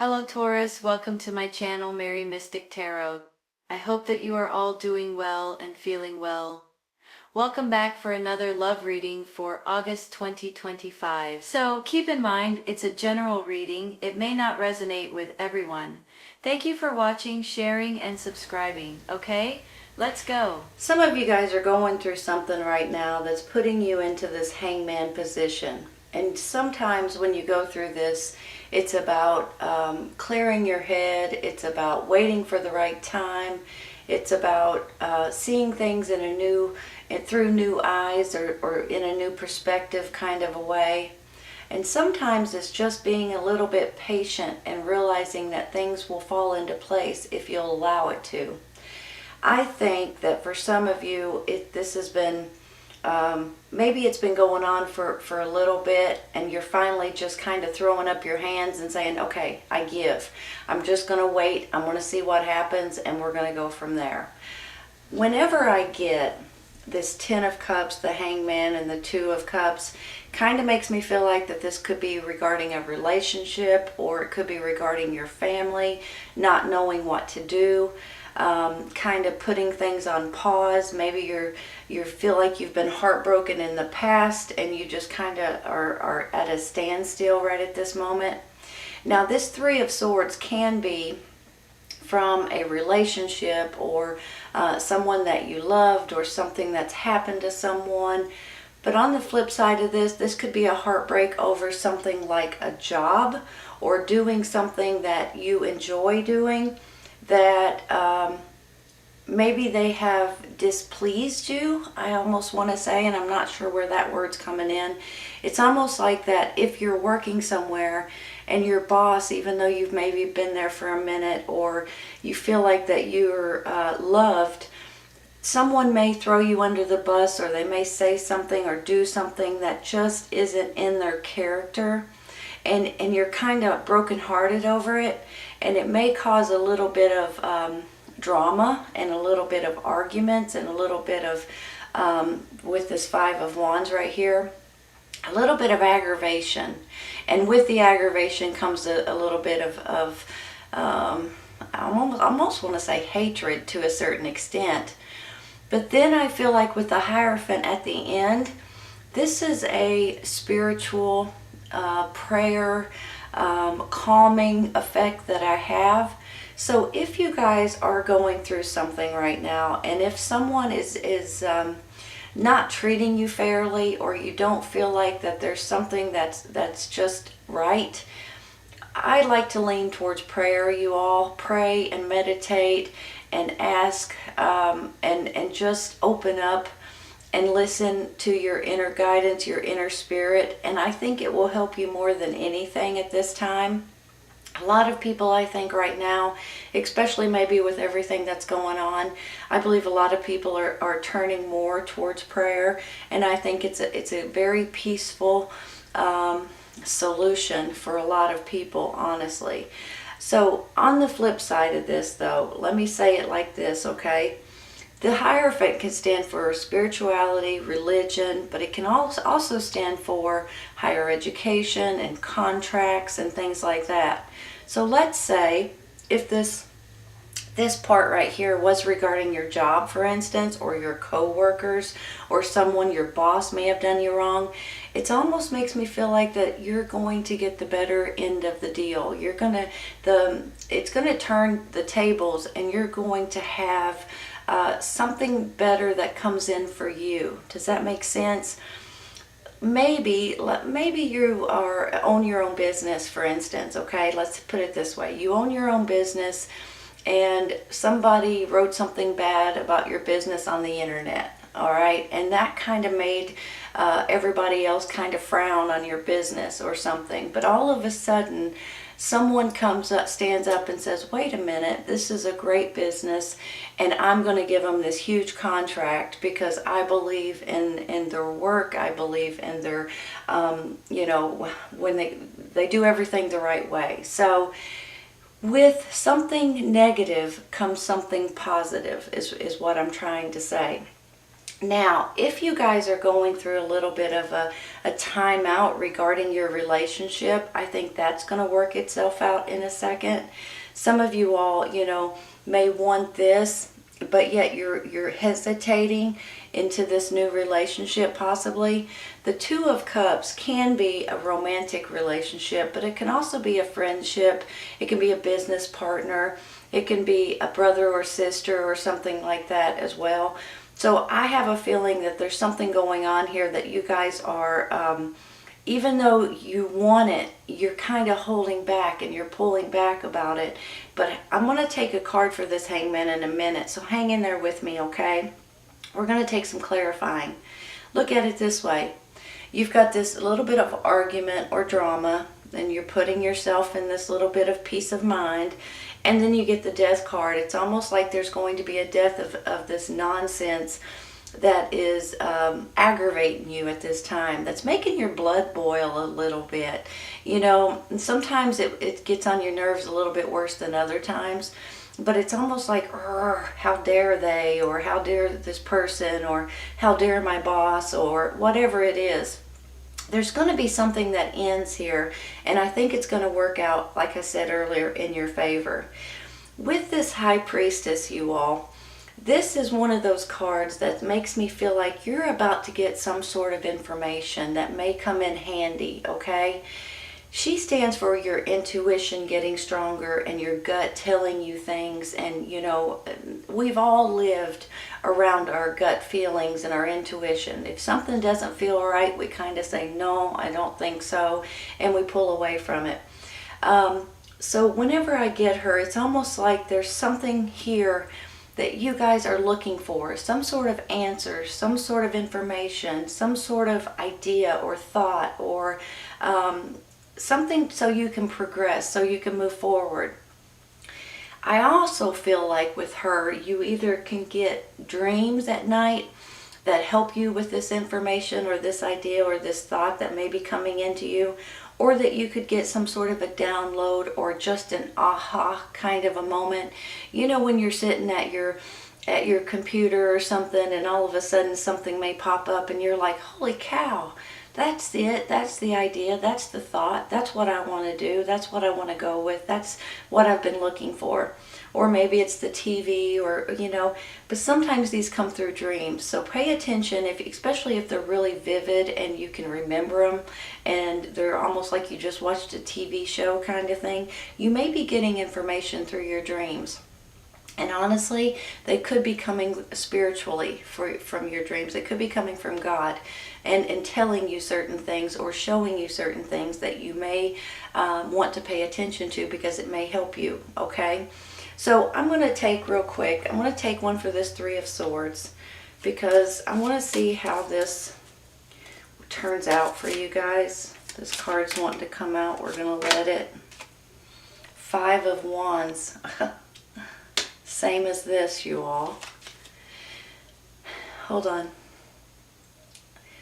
Hello Taurus, welcome to my channel Mary Mystic Tarot. I hope that you are all doing well and feeling well. Welcome back for another love reading for August 2025. So keep in mind it's a general reading, it may not resonate with everyone. Thank you for watching, sharing, and subscribing, okay? Let's go. Some of you guys are going through something right now that's putting you into this hangman position. And sometimes when you go through this, it's about clearing your head. It's about waiting for the right time. It's about seeing things through new eyes or in a new perspective kind of a way. And sometimes it's just being a little bit patient and realizing that things will fall into place if you'll allow it to. I think that for some of you, this has been, maybe it's been going on for a little bit, and you're finally just kind of throwing up your hands and saying, okay, I give. I'm just going to wait. I'm going to see what happens, and we're going to go from there. Whenever I get this Ten of Cups, the Hangman, and the Two of Cups, kind of makes me feel like that this could be regarding a relationship, or it could be regarding your family, not knowing what to do. Kind of putting things on pause. Maybe you feel like you've been heartbroken in the past and you just kind of are at a standstill right at this moment. Now this Three of Swords can be from a relationship or someone that you loved or something that's happened to someone. But on the flip side of this could be a heartbreak over something like a job or doing something that you enjoy doing, that maybe they have displeased you, I almost want to say, and I'm not sure where that word's coming in. It's almost like that if you're working somewhere and your boss, even though you've maybe been there for a minute or you feel like that you're loved, someone may throw you under the bus, or they may say something or do something that just isn't in their character. And you're kind of brokenhearted over it, and it may cause a little bit of drama and a little bit of arguments and a little bit of, with this Five of Wands right here, a little bit of aggravation. And with the aggravation comes a little bit of I almost want to say hatred to a certain extent. But then I feel like with the Hierophant at the end, this is a spiritual prayer, calming effect that I have. So if you guys are going through something right now, and if someone is not treating you fairly, or you don't feel like that there's something that's just right, I like to lean towards prayer. You all pray and meditate and ask and just open up and listen to your inner guidance, your inner spirit. And I think it will help you more than anything at this time. A lot of people, I think right now, especially maybe with everything that's going on, I believe a lot of people are turning more towards prayer. And I think it's a very peaceful solution for a lot of people, honestly. So on the flip side of this though, let me say it like this, okay? The Hierophant can stand for spirituality, religion, but it can also stand for higher education and contracts and things like that. So let's say if this part right here was regarding your job, for instance, or your co-workers, or someone, your boss may have done you wrong, it almost makes me feel like that you're going to get the better end of the deal. It's going to turn the tables, and you're going to have something better that comes in for you. Does that make sense? Maybe you own your own business, for instance, okay? Let's put it this way. You own your own business, and somebody wrote something bad about your business on the internet, all right? And that kind of made everybody else kind of frown on your business or something. But all of a sudden, someone comes up, stands up and says, wait a minute, this is a great business, and I'm going to give them this huge contract because I believe in their work. I believe in their, when they do everything the right way. So with something negative comes something positive is what I'm trying to say. Now, if you guys are going through a little bit of a timeout regarding your relationship. I think that's going to work itself out in a second. Some of you all, may want this, but yet you're hesitating into this new relationship possibly. The Two of Cups can be a romantic relationship, but it can also be a friendship. It can be a business partner. It can be a brother or sister or something like that as well. So I have a feeling that there's something going on here that you guys are, even though you want it, you're kind of holding back and you're pulling back about it. But I'm going to take a card for this Hangman in a minute, so hang in there with me, okay? We're going to take some clarifying. Look at it this way. You've got this little bit of argument or drama, and you're putting yourself in this little bit of peace of mind. And then you get the Death card. It's almost like there's going to be a death of this nonsense that is aggravating you at this time, that's making your blood boil a little bit. And sometimes it gets on your nerves a little bit worse than other times. But it's almost like, how dare they, or how dare this person, or how dare my boss, or whatever it is. There's going to be something that ends here, and I think it's going to work out, like I said earlier, in your favor. With this High Priestess, you all, this is one of those cards that makes me feel like you're about to get some sort of information that may come in handy, okay? She stands for your intuition getting stronger and your gut telling you things. And, we've all lived around our gut feelings and our intuition. If something doesn't feel right, we kind of say, no, I don't think so. And we pull away from it. So whenever I get her, it's almost like there's something here that you guys are looking for. Some sort of answer, some sort of information, some sort of idea or thought, or something so you can progress, so you can move forward. I also feel like with her, you either can get dreams at night that help you with this information or this idea or this thought that may be coming into you, or that you could get some sort of a download or just an aha kind of a moment. When you're sitting at your computer or something, and all of a sudden something may pop up and you're like, holy cow, that's it, that's the idea, that's the thought, that's what I want to do, that's what I want to go with, that's what I've been looking for. Or maybe it's the TV, or but sometimes these come through dreams. So pay attention, especially if they're really vivid and you can remember them, and they're almost like you just watched a TV show kind of thing. You may be getting information through your dreams. And honestly, they could be coming spiritually from your dreams. They could be coming from God and telling you certain things or showing you certain things that you may want to pay attention to, because it may help you, okay? So I'm going to take real quick, I'm going to take one for this Three of Swords, because I want to see how this turns out for you guys. This card's wanting to come out. We're going to let it. Five of Wands. Same as this, you all. Hold on.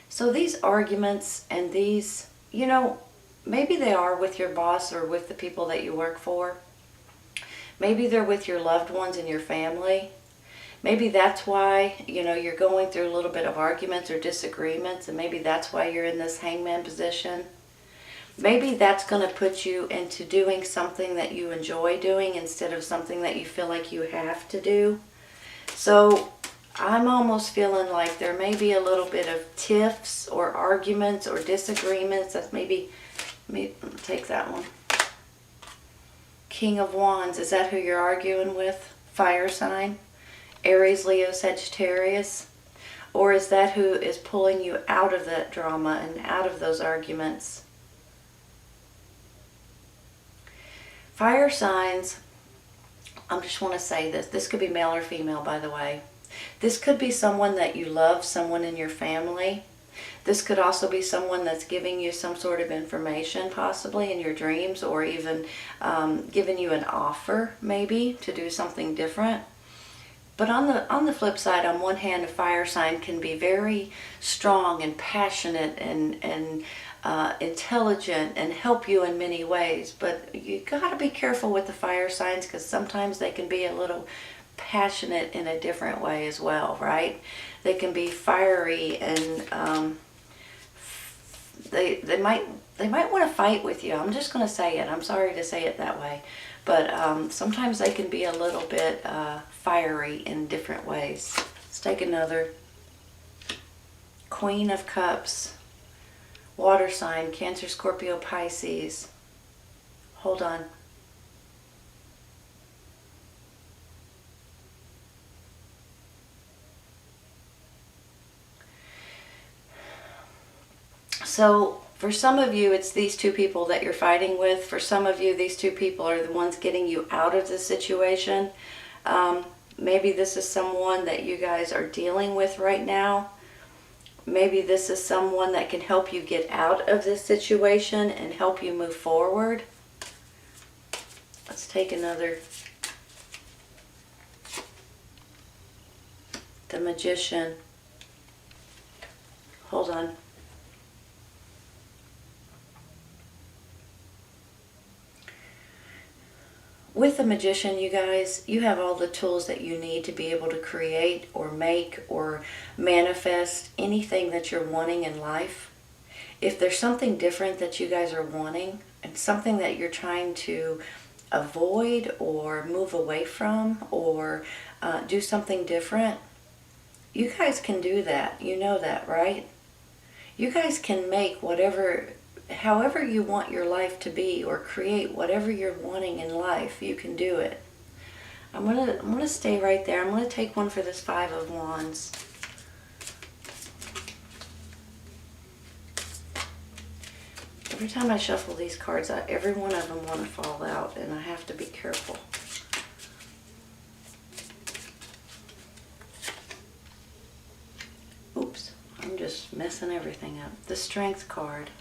So these arguments and these, maybe they are with your boss or with the people that you work for. Maybe they're with your loved ones and your family. Maybe that's why, you're going through a little bit of arguments or disagreements, and maybe that's why you're in this hangman position. Maybe that's going to put you into doing something that you enjoy doing instead of something that you feel like you have to do. So I'm almost feeling like there may be a little bit of tiffs or arguments or disagreements. That's maybe, let me take that one. King of Wands, is that who you're arguing with? Fire sign? Aries, Leo, Sagittarius? Or is that who is pulling you out of that drama and out of those arguments? Fire signs, I just want to say this. This could be male or female, by the way. This could be someone that you love, someone in your family. This could also be someone that's giving you some sort of information, possibly in your dreams, or even giving you an offer, maybe, to do something different. But on the flip side, on one hand, a fire sign can be very strong and passionate and intelligent and help you in many ways. But you got to be careful with the fire signs, because sometimes they can be a little passionate in a different way as well, right? They can be fiery and they might want to fight with you. I'm just going to say it. I'm sorry to say it that way. But sometimes they can be a little bit fiery in different ways. Let's take another. Queen of Cups. Water sign, Cancer, Scorpio, Pisces. Hold on. So for some of you, it's these two people that you're fighting with. For some of you, these two people are the ones getting you out of the situation. Maybe this is someone that you guys are dealing with right now. Maybe this is someone that can help you get out of this situation and help you move forward. Let's take another. The Magician. Hold on. With the Magician, you guys, you have all the tools that you need to be able to create or make or manifest anything that you're wanting in life. If there's something different that you guys are wanting and something that you're trying to avoid or move away from or do something different, you guys can do that. You know that, right? You guys can make whatever, however you want your life to be, or create whatever you're wanting in life. You can do it. I'm gonna stay right there. I'm gonna take one for this Five of Wands. Every time I shuffle these cards, every one of them want to fall out, and I have to be careful. Oops, I'm just messing everything up. The Strength card.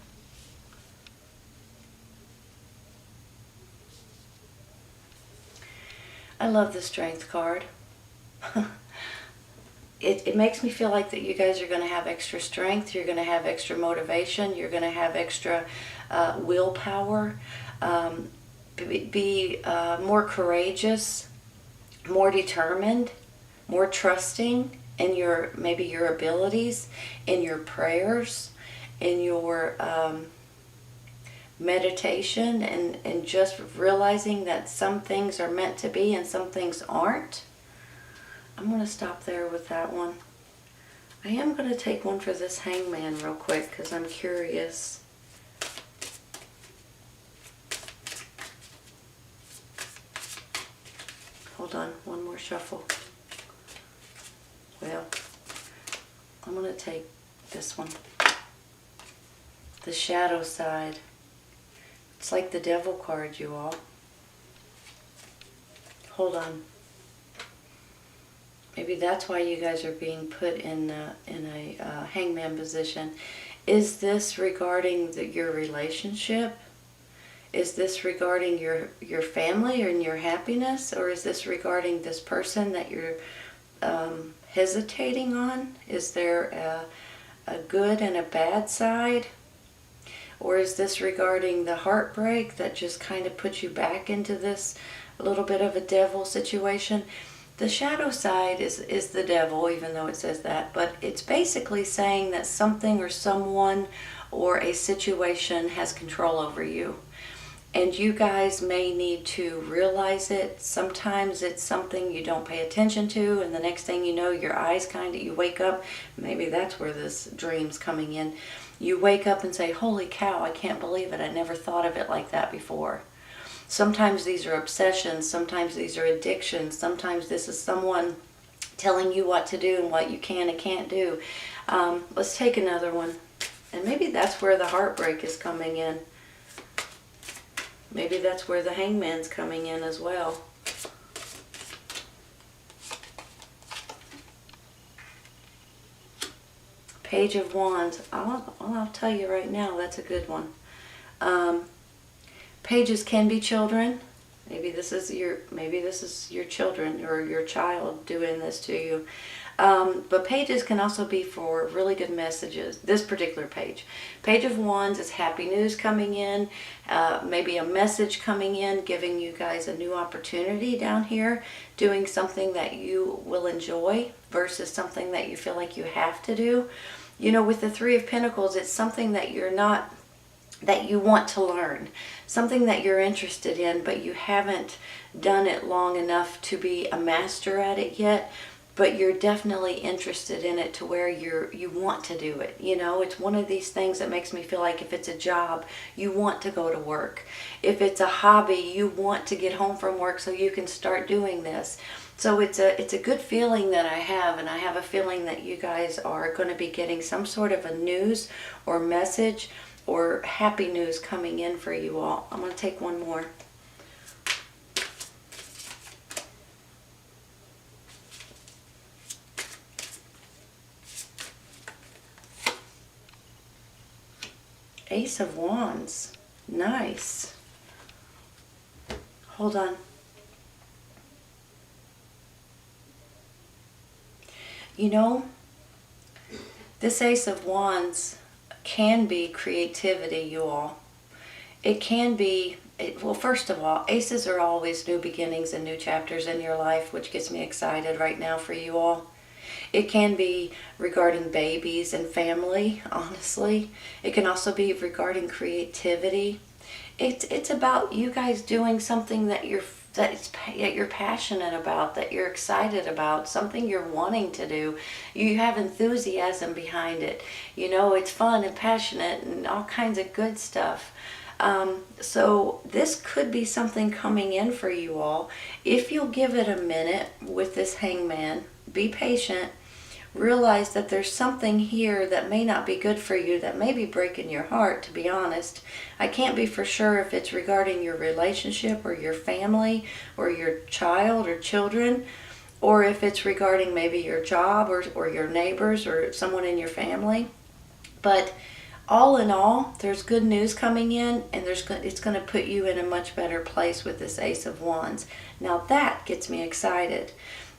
I love the Strength card. It makes me feel like that you guys are going to have extra strength, you're going to have extra motivation, you're going to have extra willpower, be more courageous, more determined, more trusting in your, maybe your abilities, in your prayers, in your meditation, and just realizing that some things are meant to be and some things aren't. I'm going to stop there with that one. I am going to take one for this Hangman real quick because I'm curious. Hold on, one more shuffle. Well, I'm going to take this one. The Shadow Side. It's like the Devil card, you all. Hold on. Maybe that's why you guys are being put in a hangman position. Is this regarding your relationship? Is this regarding your family and your happiness? Or is this regarding this person that you're hesitating on? Is there a good and a bad side? Or is this regarding the heartbreak that just kind of puts you back into this little bit of a devil situation? The Shadow Side is the devil, even though it says that, but it's basically saying that something or someone or a situation has control over you. And you guys may need to realize it. Sometimes it's something you don't pay attention to, and the next thing you know, your eyes you wake up. Maybe that's where this dream's coming in. You wake up and say, holy cow, I can't believe it. I never thought of it like that before. Sometimes these are obsessions. Sometimes these are addictions. Sometimes this is someone telling you what to do and what you can and can't do. Let's take another one. And maybe that's where the heartbreak is coming in. Maybe that's where the Hangman's coming in as well. Page of Wands. I'll tell you right now, that's a good one. Pages can be children. Maybe this is your children or your child doing this to you. But pages can also be for really good messages. This particular page. Page of Wands is happy news coming in. Maybe a message coming in, giving you guys a new opportunity down here. Doing something that you will enjoy versus something that you feel like you have to do. You know, with the Three of Pentacles, it's something that that you want to learn, something that you're interested in, but you haven't done it long enough to be a master at it yet. But you're definitely interested in it to where you want to do it. You know, it's one of these things that makes me feel like if it's a job, you want to go to work. If it's a hobby, you want to get home from work so you can start doing this. So it's a good feeling that I have, and I have a feeling that you guys are going to be getting some sort of a news or message or happy news coming in for you all. I'm going to take one more. Ace of Wands. Nice. Hold on. You know, this Ace of Wands can be creativity, you all. It can be, well, first of all, aces are always new beginnings and new chapters in your life, which gets me excited right now for you all. It can be regarding babies and family, honestly. It can also be regarding creativity. It's about you guys doing something that you're passionate about, that you're excited about, something you're wanting to do. You have enthusiasm behind it. You know, it's fun and passionate and all kinds of good stuff. So this could be something coming in for you all. If you'll give it a minute with this Hangman, be patient, realize that there's something here that may not be good for you, that may be breaking your heart, to be honest. I can't be for sure if it's regarding your relationship or your family or your child or children, or if it's regarding maybe your job or your neighbors or someone in your family. But all in all, there's good news coming in, and it's going to put you in a much better place with this Ace of Wands. Now that gets me excited,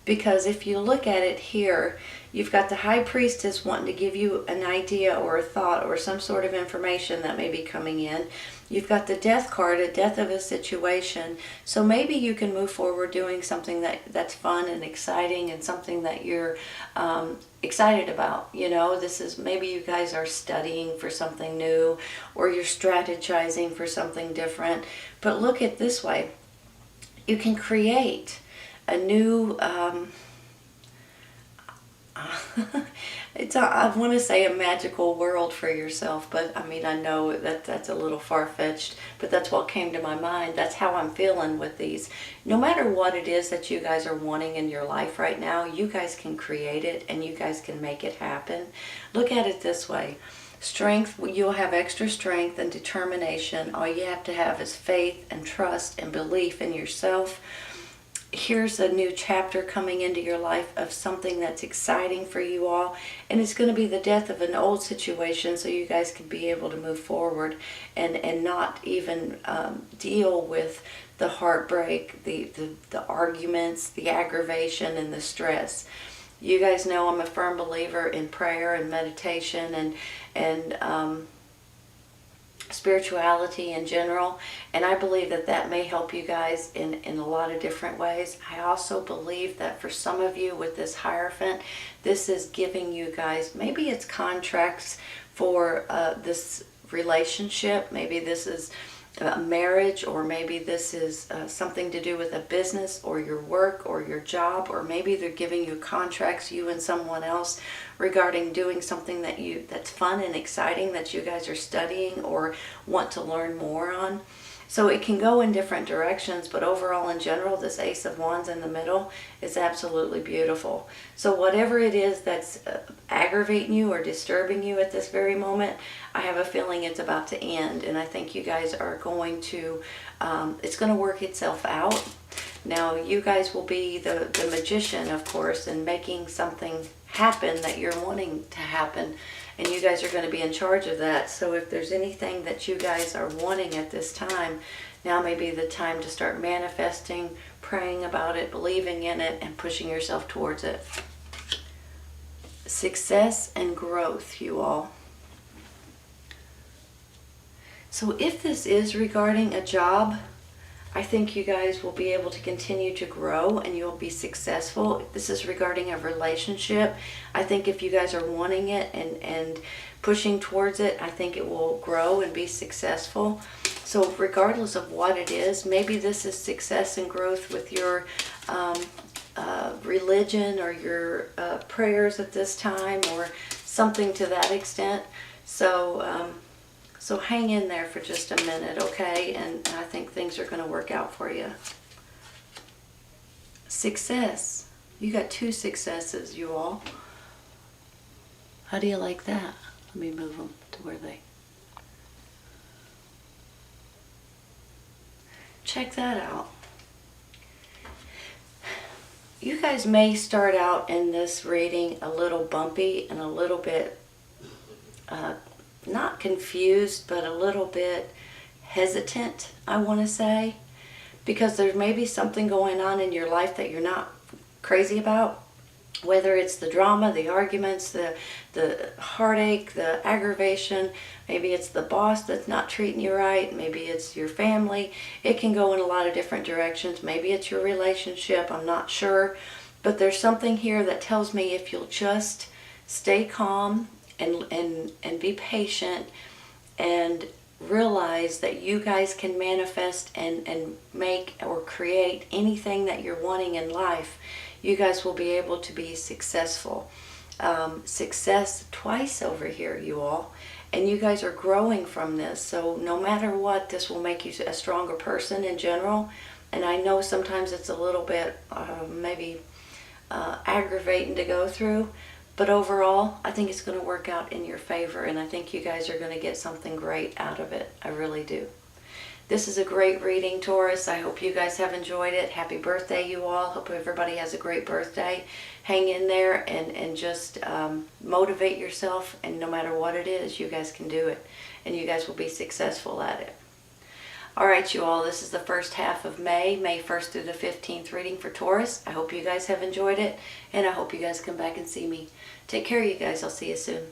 because if you look at it here, you've got the High Priestess wanting to give you an idea or a thought or some sort of information that may be coming in. You've got the Death card, a death of a situation. So maybe you can move forward doing something that's fun and exciting and something that you're excited about. You know, this is, maybe you guys are studying for something new, or you're strategizing for something different. But look at it this way. You can create a new I want to say a magical world for yourself, but I mean, I know that that's a little far-fetched, but that's what came to my mind. That's how I'm feeling with these. No matter what it is that you guys are wanting in your life right now, you guys can create it and you guys can make it happen. Look at it this way. Strength, you'll have extra strength and determination. All you have to have is faith and trust and belief in yourself. Here's a new chapter coming into your life of something that's exciting for you all, and it's going to be the death of an old situation, so you guys can be able to move forward and not even deal with the heartbreak, the arguments, the aggravation, and the stress. You guys know I'm a firm believer in prayer and meditation and spirituality in general, and I believe that may help you guys in a lot of different ways. I also believe that for some of you with this Hierophant, this is giving you guys, maybe it's contracts for this relationship, maybe this is a marriage, or maybe this is something to do with a business or your work or your job, or maybe they're giving you contracts, you and someone else, regarding doing something that's fun and exciting that you guys are studying or want to learn more on. So it can go in different directions, but overall in general, this Ace of Wands in the middle is absolutely beautiful. So whatever it is that's aggravating you or disturbing you at this very moment, I have a feeling it's about to end, and I think you guys are going to, it's going to work itself out. Now you guys will be the magician, of course, and making something happen that you're wanting to happen. And you guys are going to be in charge of that. So if there's anything that you guys are wanting at this time, now may be the time to start manifesting, praying about it, believing in it, and pushing yourself towards it. Success and growth, you all. So if this is regarding a job, I think you guys will be able to continue to grow and you'll be successful. This is regarding a relationship. I think if you guys are wanting it and pushing towards it, I think it will grow and be successful. So regardless of what it is, maybe this is success and growth with your religion or your prayers at this time, or something to that extent. So so hang in there for just a minute, okay? And I think things are going to work out for you. Success. You got 2 successes, you all. How do you like that? Let me move them to where they... Check that out. You guys may start out in this reading a little bumpy and a little bit not confused, but a little bit hesitant, I want to say, because there may be something going on in your life that you're not crazy about, whether it's the drama, the arguments, the heartache, the aggravation. Maybe it's the boss that's not treating you right. Maybe it's your family. It can go in a lot of different directions. Maybe it's your relationship. I'm not sure. But there's something here that tells me if you'll just stay calm and be patient and realize that you guys can manifest and make or create anything that you're wanting in life, you guys will be able to be successful. Success twice over here, you all. And you guys are growing from this. So no matter what, this will make you a stronger person in general. And I know sometimes it's a little bit maybe aggravating to go through. But overall, I think it's going to work out in your favor. And I think you guys are going to get something great out of it. I really do. This is a great reading, Taurus. I hope you guys have enjoyed it. Happy birthday, you all. Hope everybody has a great birthday. Hang in there and just motivate yourself. And no matter what it is, you guys can do it. And you guys will be successful at it. All right, you all. This is the first half of May 1st through the 15th reading for Taurus. I hope you guys have enjoyed it. And I hope you guys come back and see me. Take care, you guys. I'll see you soon.